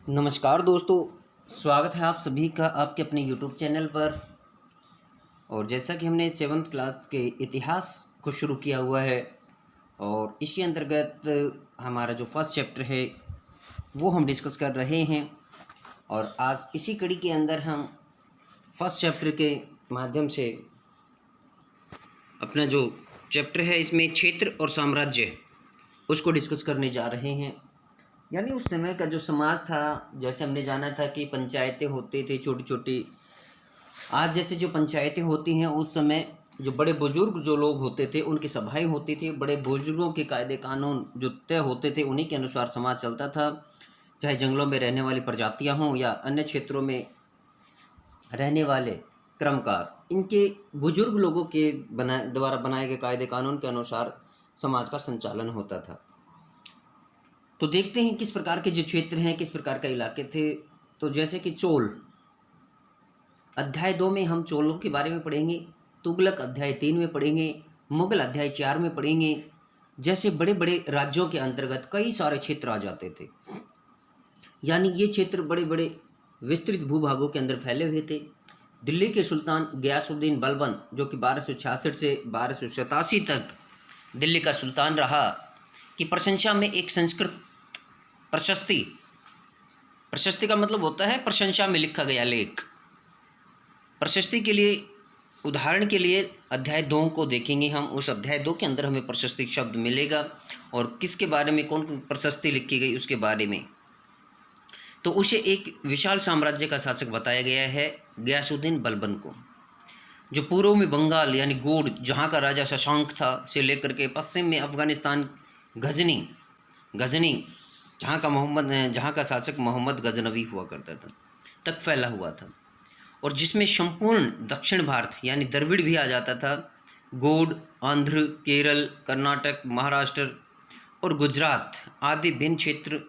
नमस्कार दोस्तों, स्वागत है आप सभी का आपके अपने यूट्यूब चैनल पर। और जैसा कि हमने 7th क्लास के इतिहास को शुरू किया हुआ है और इसके अंतर्गत हमारा जो फर्स्ट चैप्टर है वो हम डिस्कस कर रहे हैं। और आज इसी कड़ी के अंदर हम फर्स्ट चैप्टर के माध्यम से अपना जो चैप्टर है इसमें क्षेत्र और साम्राज्य उसको डिस्कस करने जा रहे हैं। यानी उस समय का जो समाज था, जैसे हमने जाना था कि पंचायतें होती थी छोटी छोटी। आज जैसे जो पंचायतें होती हैं, उस समय जो बड़े बुजुर्ग जो लोग होते थे उनकी सभाएं होती थी। बड़े बुजुर्गों के कायदे कानून जो तय होते थे उन्हीं के अनुसार समाज चलता था। चाहे जंगलों में रहने वाली प्रजातियां हों या अन्य क्षेत्रों में रहने वाले क्रमकार, इनके बुजुर्ग लोगों के द्वारा बनाए गए कायदे कानून के अनुसार समाज का संचालन होता था। तो देखते हैं किस प्रकार के जो क्षेत्र हैं, किस प्रकार के इलाके थे। तो जैसे कि चोल, अध्याय 2 में हम चोलों के बारे में पढ़ेंगे। तुगलक अध्याय 3 में पढ़ेंगे। मुगल अध्याय 4 में पढ़ेंगे। जैसे बड़े बड़े राज्यों के अंतर्गत कई सारे क्षेत्र आ जाते थे। यानी ये क्षेत्र बड़े बड़े विस्तृत भूभागों के अंदर फैले हुए थे। दिल्ली के सुल्तान गयासुद्दीन बलबन, जो कि 1266 से 1287 तक दिल्ली का सुल्तान रहा, की प्रशंसा में एक संस्कृत प्रशस्ति का मतलब होता है प्रशंसा में लिखा गया लेख। प्रशस्ति के लिए, उदाहरण के लिए अध्याय 2 को देखेंगे हम। उस अध्याय 2 के अंदर हमें प्रशस्ति शब्द मिलेगा और किसके बारे में, कौन प्रशस्ति लिखी गई उसके बारे में। तो उसे एक विशाल साम्राज्य का शासक बताया गया है, गयासुद्दीन बलबन को, जो पूर्व में बंगाल यानी गोड़, जहाँ का राजा शशांक था, से लेकर के पश्चिम में अफगानिस्तान गजनी जहाँ का शासक मोहम्मद गजनवी हुआ करता था, तक फैला हुआ था। और जिसमें संपूर्ण दक्षिण भारत यानी द्रविड़ भी आ जाता था। गोंड, आंध्र, केरल, कर्नाटक, महाराष्ट्र और गुजरात आदि भिन्न क्षेत्र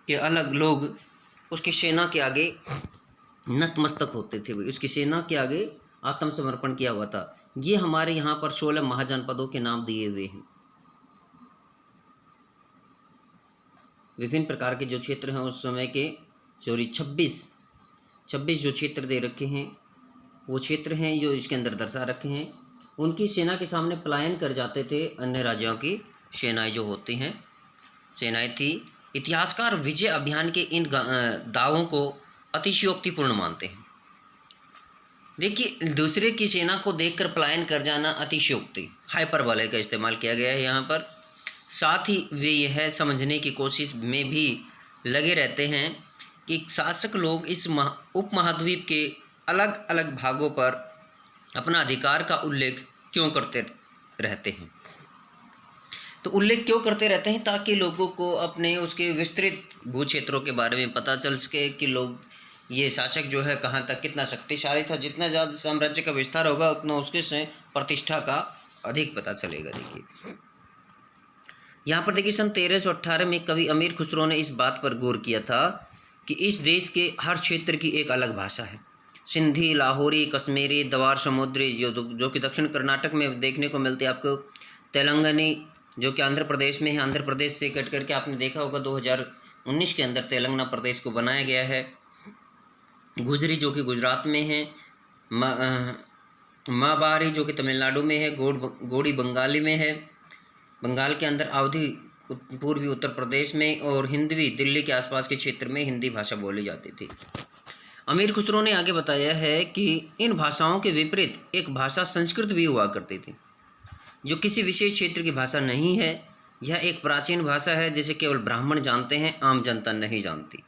के अलग लोग उसकी सेना के आगे नतमस्तक होते थे। उसकी सेना के आगे आत्मसमर्पण किया हुआ था। ये हमारे यहाँ पर 16 महाजनपदों के नाम दिए हुए हैं। विभिन्न प्रकार के जो क्षेत्र हैं उस समय के, 26 जो क्षेत्र दे रखे हैं वो क्षेत्र हैं जो इसके अंदर दर्शा रखे हैं। उनकी सेना के सामने पलायन कर जाते थे अन्य राज्यों की सेनाएं जो होती हैं, सेनाएं थी। इतिहासकार विजय अभियान के इन दावों को अतिशयोक्तिपूर्ण मानते हैं। देखिए, दूसरे की सेना को देखकर पलायन कर जाना अतिशयोक्ति, हाइपरबोले का इस्तेमाल किया गया है यहाँ पर। साथ ही वे यह समझने की कोशिश में भी लगे रहते हैं कि शासक लोग इस उपमहाद्वीप के अलग अलग भागों पर अपना अधिकार का उल्लेख क्यों करते रहते हैं। तो उल्लेख क्यों करते रहते हैं, ताकि लोगों को अपने उसके विस्तृत भू क्षेत्रों के बारे में पता चल सके कि लोग, ये शासक जो है कहाँ तक कितना शक्तिशाली था। जितना ज़्यादा साम्राज्य का विस्तार होगा उतना उसके से प्रतिष्ठा का अधिक पता चलेगा। देखिए यहाँ पर देखिए, सन 1318 में कवि अमीर खुसरो ने इस बात पर गौर किया था कि इस देश के हर क्षेत्र की एक अलग भाषा है। सिंधी, लाहौरी, कश्मीरी, दवार समुद्री, जो कि दक्षिण कर्नाटक में देखने को मिलती है आपको। तेलंगानी, जो कि आंध्र प्रदेश में है। आंध्र प्रदेश से कट करके आपने देखा होगा 2019 के अंदर तेलंगाना प्रदेश को बनाया गया है। गुजरी, जो कि गुजरात में है। माबारी, जो कि तमिलनाडु में है। गोड़ी बंगाली में है, बंगाल के अंदर। अवधी पूर्वी उत्तर प्रदेश में। और हिंदवी, दिल्ली के आसपास के क्षेत्र में हिंदी भाषा बोली जाती थी। अमीर खुसरो ने आगे बताया है कि इन भाषाओं के विपरीत एक भाषा संस्कृत भी हुआ करती थी, जो किसी विशेष क्षेत्र की भाषा नहीं है। यह एक प्राचीन भाषा है जिसे केवल ब्राह्मण जानते हैं, आम जनता नहीं जानती।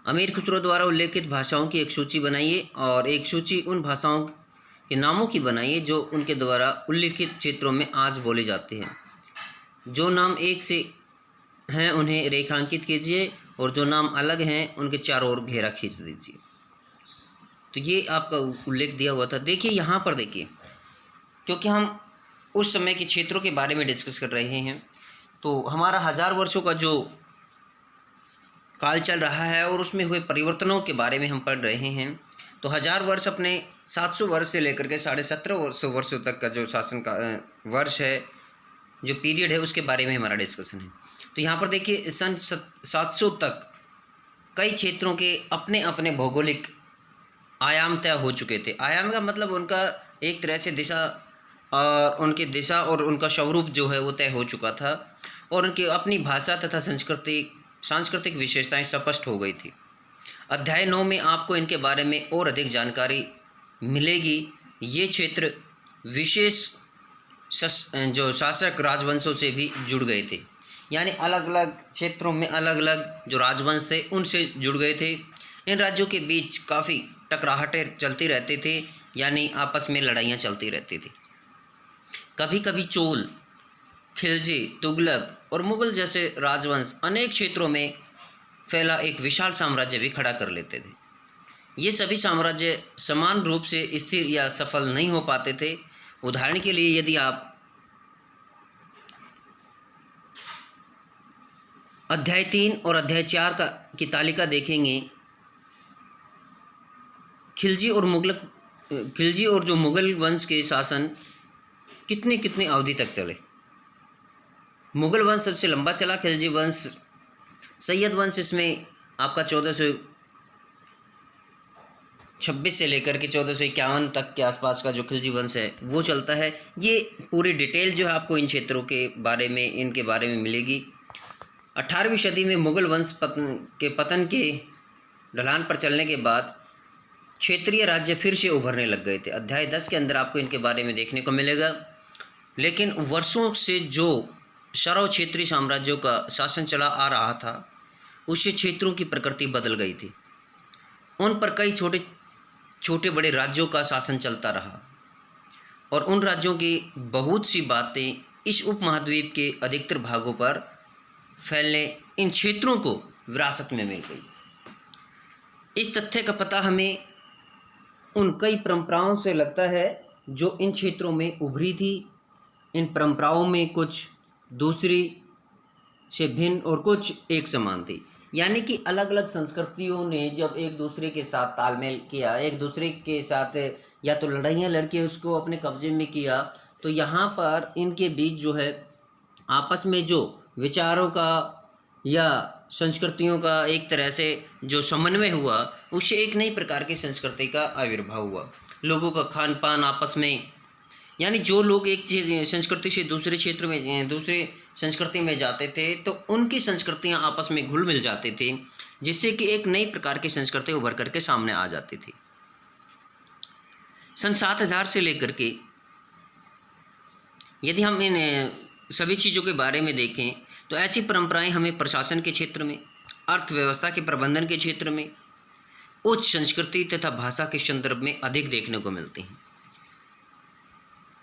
अमीर खुसरो द्वारा उल्लेखित भाषाओं की एक सूची बनाइए और एक सूची उन भाषाओं के नामों की बनाइए जो उनके द्वारा उल्लेखित क्षेत्रों में आज बोले जाते हैं। जो नाम एक से हैं उन्हें रेखांकित कीजिए और जो नाम अलग हैं उनके चारों ओर घेरा खींच दीजिए। तो ये आपका उल्लेख दिया हुआ था। देखिए यहाँ पर देखिए, क्योंकि हम उस समय के क्षेत्रों के बारे में डिस्कस कर रहे हैं, तो हमारा 1000 वर्षों का जो काल चल रहा है और उसमें हुए परिवर्तनों के बारे में हम पढ़ रहे हैं। तो 1000 वर्ष अपने 700 वर्ष से लेकर के 1750 वर्षों तक का जो शासन का वर्ष है, जो पीरियड है, उसके बारे में हमारा डिस्कशन है। तो यहाँ पर देखिए सन 700 तक कई क्षेत्रों के अपने अपने भौगोलिक आयाम तय हो चुके थे। आयाम का मतलब उनका एक तरह से दिशा और उनकी दिशा और उनका स्वरूप जो है वो तय हो चुका था, और उनकी अपनी भाषा तथा सांस्कृतिक विशेषताएं स्पष्ट हो गई थी। अध्याय 9 में आपको इनके बारे में और अधिक जानकारी मिलेगी। ये क्षेत्र विशेष जो शासक राजवंशों से भी जुड़ गए थे, यानी अलग अलग क्षेत्रों में अलग अलग जो राजवंश थे उनसे जुड़ गए थे। इन राज्यों के बीच काफ़ी टकराहटें चलती रहती थी, यानी आपस में लड़ाइयाँ चलती रहती थी। कभी कभी चोल, खिलजी, तुगलक और मुगल जैसे राजवंश अनेक क्षेत्रों में फैला एक विशाल साम्राज्य भी खड़ा कर लेते थे। ये सभी साम्राज्य समान रूप से स्थिर या सफल नहीं हो पाते थे। उदाहरण के लिए यदि आप अध्याय 3 और अध्याय 4 की तालिका देखेंगे, खिलजी और जो मुगल वंश के शासन कितने अवधि तक चले। मुगल वंश सबसे लंबा चला, खिलजी वंश, सैयद वंश इसमें आपका 1426 से लेकर के 1451 तक के आसपास का जो खिलजी वंश है वो चलता है। ये पूरी डिटेल जो है आपको इन क्षेत्रों के बारे में, इनके बारे में मिलेगी। 18वीं सदी में मुगल वंश पतन के ढलान पर चलने के बाद क्षेत्रीय राज्य फिर से उभरने लग गए थे। अध्याय 10 के अंदर आपको इनके बारे में देखने को मिलेगा। लेकिन वर्षों से जो सर्व क्षेत्रीय साम्राज्यों का शासन चला आ रहा था, उससे क्षेत्रों की प्रकृति बदल गई थी। उन पर कई छोटे बड़े राज्यों का शासन चलता रहा, और उन राज्यों की बहुत सी बातें इस उपमहाद्वीप के अधिकतर भागों पर फैलने इन क्षेत्रों को विरासत में मिल गई। इस तथ्य का पता हमें उन कई परंपराओं से लगता है जो इन क्षेत्रों में उभरी थी। इन परंपराओं में कुछ दूसरी से भिन्न और कुछ एक समान थी, यानी कि अलग अलग संस्कृतियों ने जब एक दूसरे के साथ तालमेल किया, एक दूसरे के साथ या तो लड़ाइयाँ लड़के उसको अपने कब्जे में किया, तो यहाँ पर इनके बीच जो है आपस में जो विचारों का या संस्कृतियों का एक तरह से जो समन्वय हुआ, उससे एक नई प्रकार की संस्कृति का आविर्भाव हुआ। लोगों का खान पान आपस में, यानी जो लोग एक संस्कृति से दूसरे क्षेत्र में, दूसरे संस्कृति में जाते थे, तो उनकी संस्कृतियां आपस में घुल मिल जाती थी, जिससे कि एक नई प्रकार की संस्कृति उभर करके सामने आ जाती थी। सन 7000 से लेकर के यदि हम इन सभी चीज़ों के बारे में देखें, तो ऐसी परंपराएं हमें प्रशासन के क्षेत्र में, अर्थव्यवस्था के प्रबंधन के क्षेत्र में, उच्च संस्कृति तथा भाषा के संदर्भ में अधिक देखने को मिलती हैं।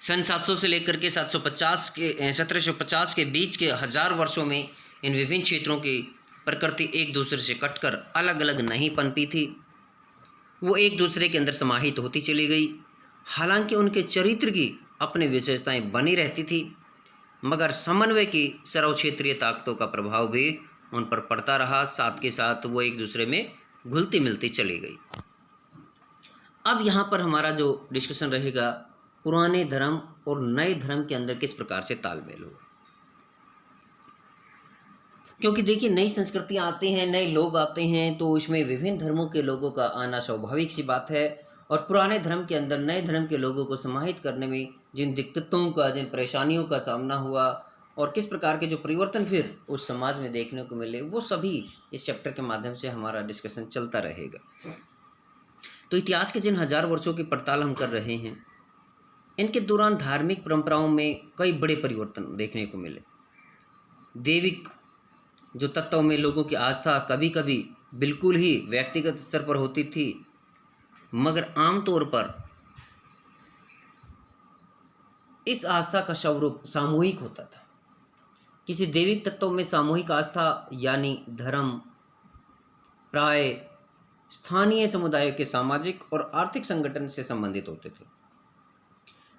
सन 700 से लेकर के 1750 के बीच के 1000 वर्षों में इन विभिन्न क्षेत्रों की प्रकृति एक दूसरे से कटकर अलग अलग नहीं पनपी थी, वो एक दूसरे के अंदर समाहित होती चली गई। हालांकि उनके चरित्र की अपनी विशेषताएं बनी रहती थी, मगर समन्वय की सर्व क्षेत्रीय ताकतों का प्रभाव भी उन पर पड़ता रहा, साथ के साथ वो एक दूसरे में घुलती मिलती चली गई। अब यहाँ पर हमारा जो डिस्कशन रहेगा, पुराने धर्म और नए धर्म के अंदर किस प्रकार से तालमेल होगा। क्योंकि देखिए, नई संस्कृतियाँ आती हैं, नए लोग आते हैं, तो इसमें विभिन्न धर्मों के लोगों का आना स्वाभाविक सी बात है। और पुराने धर्म के अंदर नए धर्म के लोगों को समाहित करने में जिन दिक्कतों का, जिन परेशानियों का सामना हुआ, और किस प्रकार के जो परिवर्तन फिर उस समाज में देखने को मिले, वो सभी इस चैप्टर के माध्यम से हमारा डिस्कशन चलता रहेगा। तो इतिहास के जिन 1000 वर्षों की पड़ताल हम कर रहे हैं, इनके दौरान धार्मिक परंपराओं में कई बड़े परिवर्तन देखने को मिले। दैविक जो तत्वों में लोगों की आस्था कभी कभी बिल्कुल ही व्यक्तिगत स्तर पर होती थी, मगर आमतौर पर इस आस्था का स्वरूप सामूहिक होता था। किसी दैविक तत्वों में सामूहिक आस्था यानी धर्म प्राय स्थानीय समुदायों के सामाजिक और आर्थिक संगठन से संबंधित होते थे।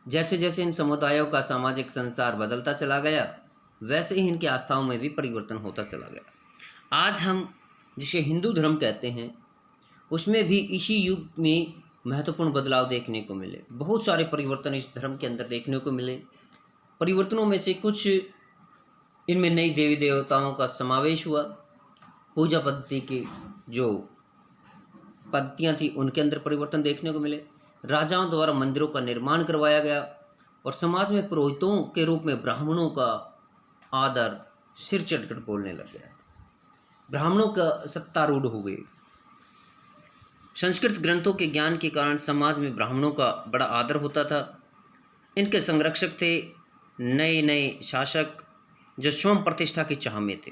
जैसे जैसे इन समुदायों का सामाजिक संसार बदलता चला गया, वैसे ही इनकी आस्थाओं में भी परिवर्तन होता चला गया। आज हम जिसे हिंदू धर्म कहते हैं, उसमें भी इसी युग में महत्वपूर्ण बदलाव देखने को मिले। बहुत सारे परिवर्तन इस धर्म के अंदर देखने को मिले। परिवर्तनों में से कुछ इनमें नई देवी देवताओं का समावेश हुआ, पूजा पद्धति की जो पद्धतियाँ थी उनके अंदर परिवर्तन देखने को मिले। राजाओं द्वारा मंदिरों का निर्माण करवाया गया और समाज में पुरोहितों के रूप में ब्राह्मणों का आदर सिर चढ़कर बोलने लग गया। ब्राह्मणों का सत्तारूढ़ हो गए। संस्कृत ग्रंथों के ज्ञान के कारण समाज में ब्राह्मणों का बड़ा आदर होता था। इनके संरक्षक थे नए नए शासक जो स्वयं प्रतिष्ठा की चाह में थे,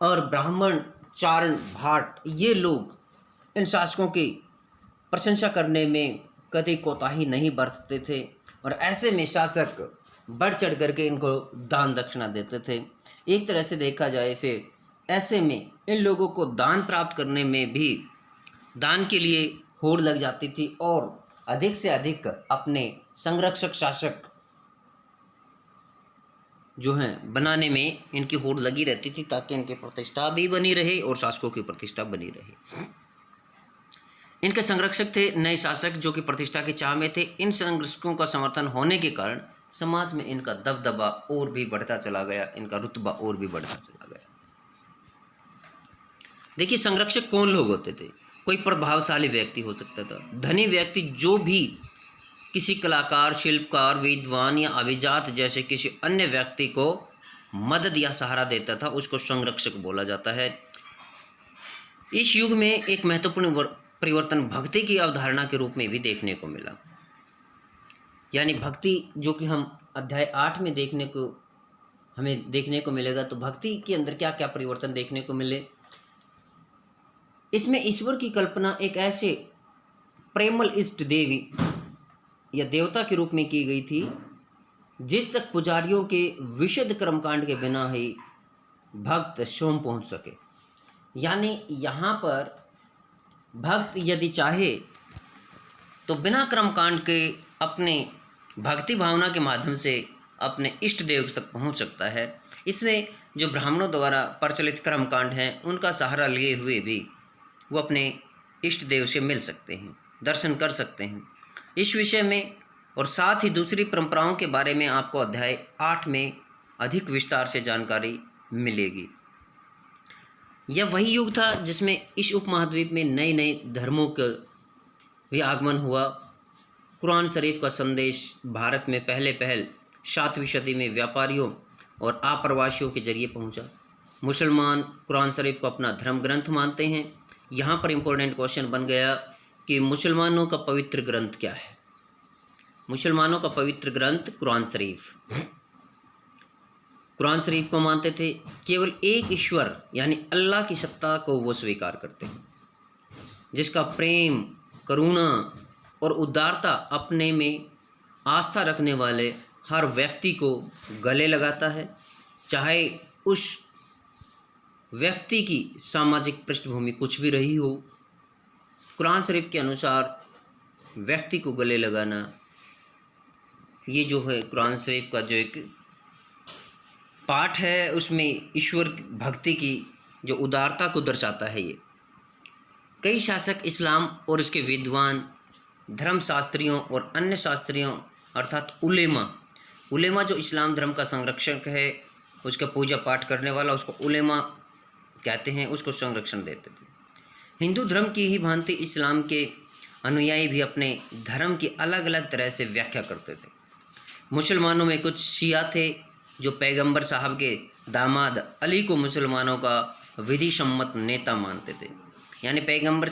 और ब्राह्मण, चारण, भाट ये लोग इन शासकों की प्रशंसा करने में कभी कोताही नहीं बरतते थे, और ऐसे में शासक बढ़ चढ़ करके इनको दान दक्षिणा देते थे। एक तरह से देखा जाए फिर ऐसे में इन लोगों को दान प्राप्त करने में भी दान के लिए होड़ लग जाती थी, और अधिक से अधिक अपने संरक्षक शासक जो हैं बनाने में इनकी होड़ लगी रहती थी, ताकि इनकी प्रतिष्ठा भी बनी रहे और शासकों की प्रतिष्ठा बनी रहे। इनके संरक्षक थे नए शासक जो कि प्रतिष्ठा की चाह में थे। इन संरक्षकों का समर्थन होने के कारण समाज में इनका दबदबा और भी बढ़ता चला गया, इनका रुतबा और भी बढ़ता चला गया। देखिए, संरक्षक कौन लोग होते थे? कोई प्रभावशाली व्यक्ति हो सकता था, धनी व्यक्ति जो भी किसी कलाकार, शिल्पकार, विद्वान या अभिजात जैसे किसी अन्य व्यक्ति को मदद या सहारा देता था, उसको संरक्षक बोला जाता है। इस युग में एक महत्वपूर्ण परिवर्तन भक्ति की अवधारणा के रूप में भी देखने को मिला। यानी भक्ति जो कि हम अध्याय 8 में हमें देखने को मिलेगा, तो भक्ति के अंदर क्या क्या परिवर्तन देखने को मिले। इसमें ईश्वर की कल्पना एक ऐसे प्रेमल इष्ट देवी या देवता के रूप में की गई थी जिस तक पुजारियों के विशुद्ध कर्मकांड के बिना ही भक्त स्वयं पहुंच सके। यानी यहाँ पर भक्त यदि चाहे तो बिना कर्मकांड के अपने भक्ति भावना के माध्यम से अपने इष्ट देव तक पहुंच सकता है। इसमें जो ब्राह्मणों द्वारा प्रचलित कर्मकांड हैं उनका सहारा लिए हुए भी वो अपने इष्ट देव से मिल सकते हैं, दर्शन कर सकते हैं। इस विषय में और साथ ही दूसरी परंपराओं के बारे में आपको अध्याय 8 में अधिक विस्तार से जानकारी मिलेगी। यह वही युग था जिसमें इस उपमहाद्वीप में नए नए धर्मों का भी आगमन हुआ। कुरान शरीफ का संदेश भारत में पहल 7वीं सदी में व्यापारियों और आप्रवासियों के जरिए पहुंचा। मुसलमान कुरान शरीफ को अपना धर्म ग्रंथ मानते हैं। यहाँ पर इम्पोर्टेंट क्वेश्चन बन गया कि मुसलमानों का पवित्र ग्रंथ क्या है? मुसलमानों का पवित्र ग्रंथ कुरान शरीफ। कुरान शरीफ को मानते थे। केवल एक ईश्वर यानी अल्लाह की सत्ता को वो स्वीकार करते हैं, जिसका प्रेम, करुणा और उदारता अपने में आस्था रखने वाले हर व्यक्ति को गले लगाता है, चाहे उस व्यक्ति की सामाजिक पृष्ठभूमि कुछ भी रही हो। कुरान शरीफ के अनुसार व्यक्ति को गले लगाना, ये जो है कुरान शरीफ का जो एक पाठ है उसमें ईश्वर भक्ति की जो उदारता को दर्शाता है। ये कई शासक इस्लाम और इसके विद्वान, धर्मशास्त्रियों और अन्य शास्त्रियों अर्थात उलेमा जो इस्लाम धर्म का संरक्षक है, उसका पूजा पाठ करने वाला, उसको उलेमा कहते हैं, उसको संरक्षण देते थे। हिंदू धर्म की ही भांति इस्लाम के अनुयायी भी अपने धर्म की अलग अलग तरह से व्याख्या करते थे। मुसलमानों में कुछ शिया थे जो पैगंबर साहब के दामाद अली को मुसलमानों का विधि सम्मत नेता मानते थे। यानी पैगंबर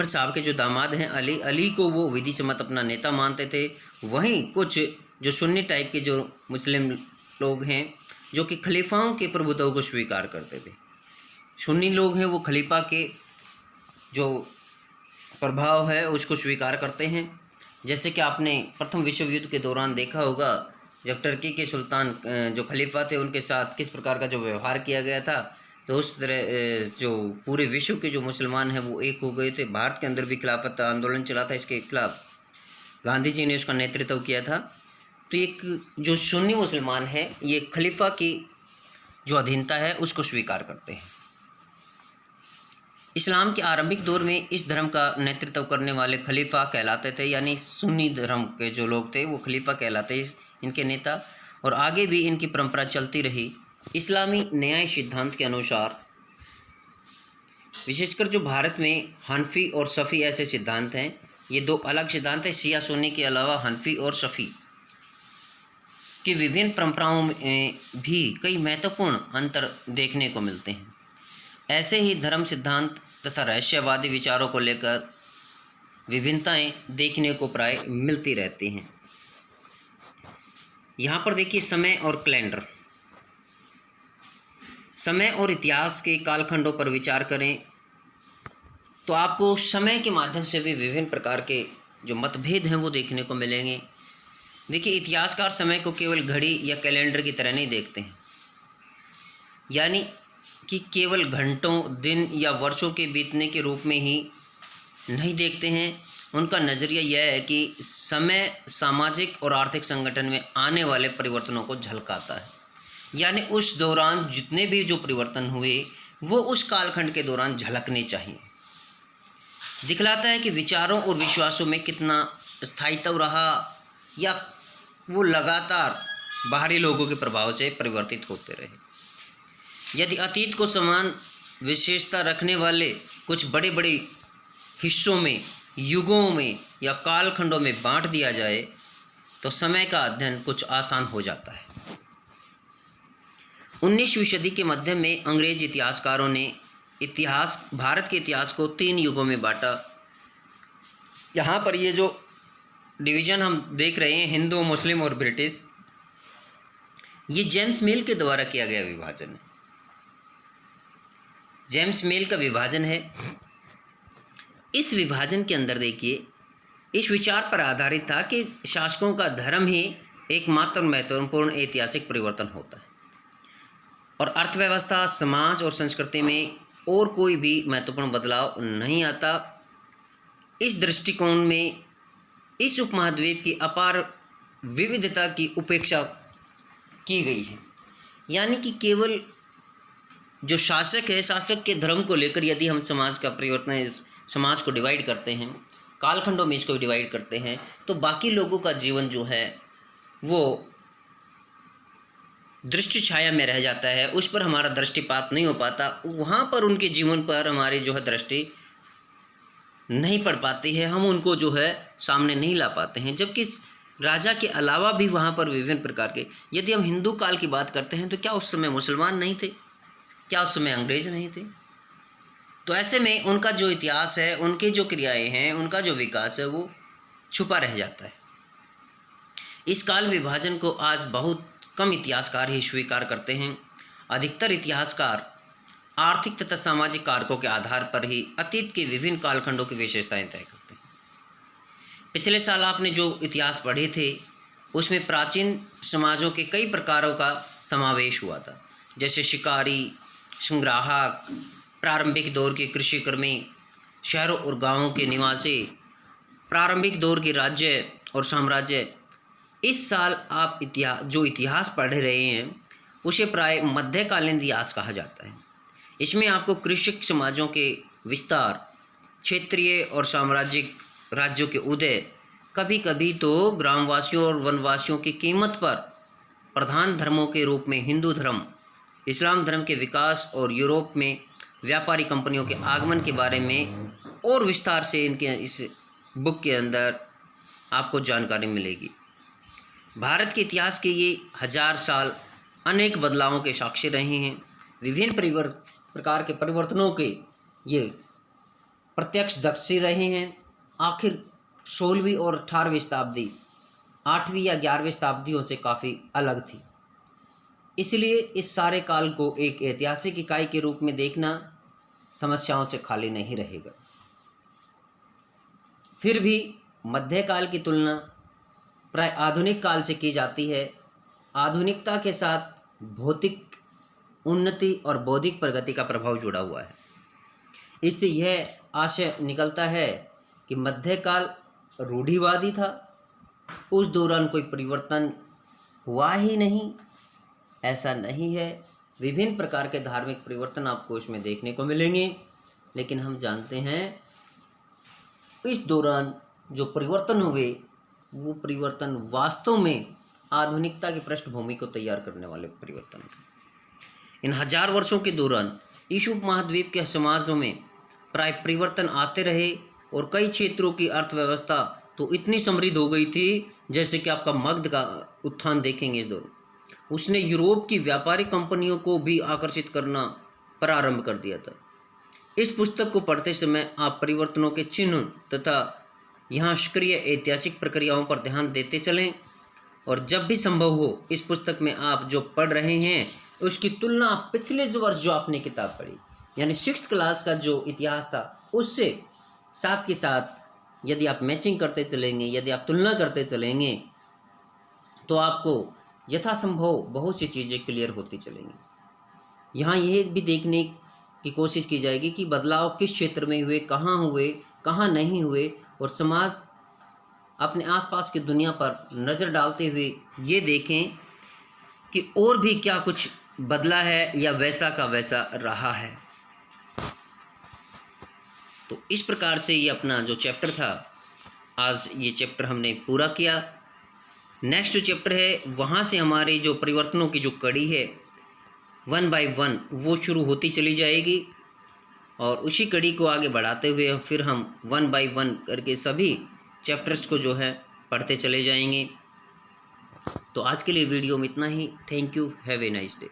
साहब के जो दामाद हैं अली को वो विधि सम्मत अपना नेता मानते थे। वहीं कुछ जो सुन्नी टाइप के जो मुस्लिम लोग हैं जो कि खलीफाओं के प्रभुत्व को स्वीकार करते थे। सुन्नी लोग हैं वो खलीफा के जो प्रभाव है उसको स्वीकार करते हैं। जैसे कि आपने प्रथम विश्व युद्ध के दौरान देखा होगा, जब टर्की के सुल्तान जो खलीफा थे उनके साथ किस प्रकार का जो व्यवहार किया गया था, तो उस तरह जो पूरे विश्व के जो मुसलमान हैं वो एक हो गए थे। भारत के अंदर भी खिलाफत आंदोलन चला था, इसके खिलाफ गांधी जी ने उसका नेतृत्व किया था। तो एक जो सुन्नी मुसलमान है ये खलीफा की जो अधीनता है उसको स्वीकार करते हैं। इस्लाम के आरंभिक दौर में इस धर्म का नेतृत्व करने वाले खलीफा कहलाते थे, यानी सुन्नी धर्म के जो लोग थे वो खलीफा कहलाते इनके नेता, और आगे भी इनकी परंपरा चलती रही। इस्लामी न्याय सिद्धांत के अनुसार, विशेषकर जो भारत में हनफी और शफ़ी ऐसे सिद्धांत हैं, ये दो अलग सिद्धांत हैं। शिया सुन्नी के अलावा हनफी और शफ़ी की विभिन्न परंपराओं में भी कई महत्वपूर्ण अंतर देखने को मिलते हैं। ऐसे ही धर्म सिद्धांत तथा रहस्यवादी विचारों को लेकर विभिन्नताएं देखने को प्राय मिलती रहती हैं। यहाँ पर देखिए समय और कैलेंडर। समय और इतिहास के कालखंडों पर विचार करें तो आपको समय के माध्यम से भी विभिन्न प्रकार के जो मतभेद हैं वो देखने को मिलेंगे। देखिए, इतिहासकार समय को केवल घड़ी या कैलेंडर की तरह नहीं देखते हैं, यानी कि केवल घंटों, दिन या वर्षों के बीतने के रूप में ही नहीं देखते हैं। उनका नज़रिया यह है कि समय सामाजिक और आर्थिक संगठन में आने वाले परिवर्तनों को झलकाता है, यानी उस दौरान जितने भी जो परिवर्तन हुए वो उस कालखंड के दौरान झलकने चाहिए। दिखलाता है कि विचारों और विश्वासों में कितना स्थायित्व रहा या वो लगातार बाहरी लोगों के प्रभाव से परिवर्तित होते रहे। यदि अतीत को समान विशेषता रखने वाले कुछ बड़े बड़े हिस्सों में, युगों में या कालखंडों में बांट दिया जाए तो समय का अध्ययन कुछ आसान हो जाता है। 19वीं सदी के मध्य में अंग्रेज इतिहासकारों ने भारत के इतिहास को 3 युगों में बांटा। यहाँ पर ये जो डिवीज़न हम देख रहे हैं, हिंदू, मुस्लिम और ब्रिटिश, ये जेम्स मिल के द्वारा किया गया विभाजन है। जेम्स मिल का विभाजन है। इस विभाजन के अंदर देखिए, इस विचार पर आधारित था कि शासकों का धर्म ही एकमात्र महत्वपूर्ण ऐतिहासिक परिवर्तन होता है और अर्थव्यवस्था, समाज और संस्कृति में और कोई भी महत्वपूर्ण बदलाव नहीं आता। इस दृष्टिकोण में इस उपमहाद्वीप की अपार विविधता की उपेक्षा की गई है, यानी कि केवल जो शासक है, शासक के धर्म को लेकर यदि हम समाज का परिवर्तन, समाज को डिवाइड करते हैं, कालखंडों में इसको डिवाइड करते हैं, तो बाकी लोगों का जीवन जो है वो दृष्टि छाया में रह जाता है, उस पर हमारा दृष्टिपात नहीं हो पाता, वहाँ पर उनके जीवन पर हमारी जो है दृष्टि नहीं पड़ पाती है, हम उनको जो है सामने नहीं ला पाते हैं। जबकि राजा के अलावा भी वहाँ पर विभिन्न प्रकार के, यदि हम हिंदू काल की बात करते हैं तो क्या उस समय मुसलमान नहीं थे? क्या उस समय अंग्रेज नहीं थे? तो ऐसे में उनका जो इतिहास है, उनकी जो क्रियाएं हैं, उनका जो विकास है वो छुपा रह जाता है। इस काल विभाजन को आज बहुत कम इतिहासकार ही स्वीकार करते हैं। अधिकतर इतिहासकार आर्थिक तथा सामाजिक कारकों के आधार पर ही अतीत के विभिन्न कालखंडों की विशेषताएं तय करते हैं। पिछले साल आपने जो इतिहास पढ़े थे उसमें प्राचीन समाजों के कई प्रकारों का समावेश हुआ था, जैसे शिकारी, संग्राहक, प्रारंभिक दौर के कृषि कर्मी, शहरों और गांवों के निवासी, प्रारंभिक दौर के राज्य और साम्राज्य। इस साल आप जो इतिहास पढ़ रहे हैं उसे प्राय मध्यकालीन इतिहास कहा जाता है। इसमें आपको कृषक समाजों के विस्तार, क्षेत्रीय और साम्राज्यिक राज्यों के उदय, कभी कभी तो ग्रामवासियों और वनवासियों की कीमत पर प्रधान धर्मों के रूप में हिंदू धर्म, इस्लाम धर्म के विकास और यूरोप में व्यापारी कंपनियों के आगमन के बारे में और विस्तार से इनके इस बुक के अंदर आपको जानकारी मिलेगी। भारत के इतिहास के ये 1000 साल अनेक बदलावों के साक्षी रहे हैं। विभिन्न प्रकार के परिवर्तनों के ये प्रत्यक्षदर्शी रहे हैं। आखिर 16वीं और 18वीं शताब्दी 8वीं या 11वीं शताब्दियों से काफ़ी अलग थी, इसलिए इस सारे काल को एक ऐतिहासिक इकाई के रूप में देखना समस्याओं से खाली नहीं रहेगा। फिर भी मध्यकाल की तुलना प्राय आधुनिक काल से की जाती है। आधुनिकता के साथ भौतिक उन्नति और बौद्धिक प्रगति का प्रभाव जुड़ा हुआ है। इससे यह आशय निकलता है कि मध्यकाल रूढ़िवादी था, उस दौरान कोई परिवर्तन हुआ ही नहीं। ऐसा नहीं है, विभिन्न प्रकार के धार्मिक परिवर्तन आपको इसमें देखने को मिलेंगे, लेकिन हम जानते हैं इस दौरान जो परिवर्तन हुए वो परिवर्तन वास्तव में आधुनिकता की पृष्ठभूमि को तैयार करने वाले परिवर्तन थे। इन 1000 वर्षों के दौरान इस उपमहाद्वीप के समाजों में प्राय परिवर्तन आते रहे और कई क्षेत्रों की अर्थव्यवस्था तो इतनी समृद्ध हो गई थी, जैसे कि आपका मगध का उत्थान देखेंगे इस दौरान। उसने यूरोप की व्यापारिक कंपनियों को भी आकर्षित करना प्रारंभ कर दिया था। इस पुस्तक को पढ़ते समय आप परिवर्तनों के चिन्ह तथा यहाँ सक्रिय ऐतिहासिक प्रक्रियाओं पर ध्यान देते चलें, और जब भी संभव हो इस पुस्तक में आप जो पढ़ रहे हैं उसकी तुलना पिछले वर्ष जो आपने किताब पढ़ी यानी 6th क्लास का जो इतिहास था उससे साथ के साथ यदि आप मैचिंग करते चलेंगे, यदि आप तुलना करते चलेंगे, तो आपको यथासंभव बहुत सी चीज़ें क्लियर होती चलेंगी। यहाँ यह भी देखने की कोशिश की जाएगी कि बदलाव किस क्षेत्र में हुए, कहाँ नहीं हुए, और समाज अपने आसपास की दुनिया पर नज़र डालते हुए ये देखें कि और भी क्या कुछ बदला है या वैसा का वैसा रहा है। तो इस प्रकार से ये अपना जो चैप्टर था, आज ये चैप्टर हमने पूरा किया। नेक्स्ट जो चैप्टर है वहाँ से हमारी जो परिवर्तनों की जो कड़ी है 1 by 1 वो शुरू होती चली जाएगी, और उसी कड़ी को आगे बढ़ाते हुए फिर हम 1 by 1 करके सभी चैप्टर्स को जो है पढ़ते चले जाएंगे। तो आज के लिए वीडियो में इतना ही। Thank you, have a nice day.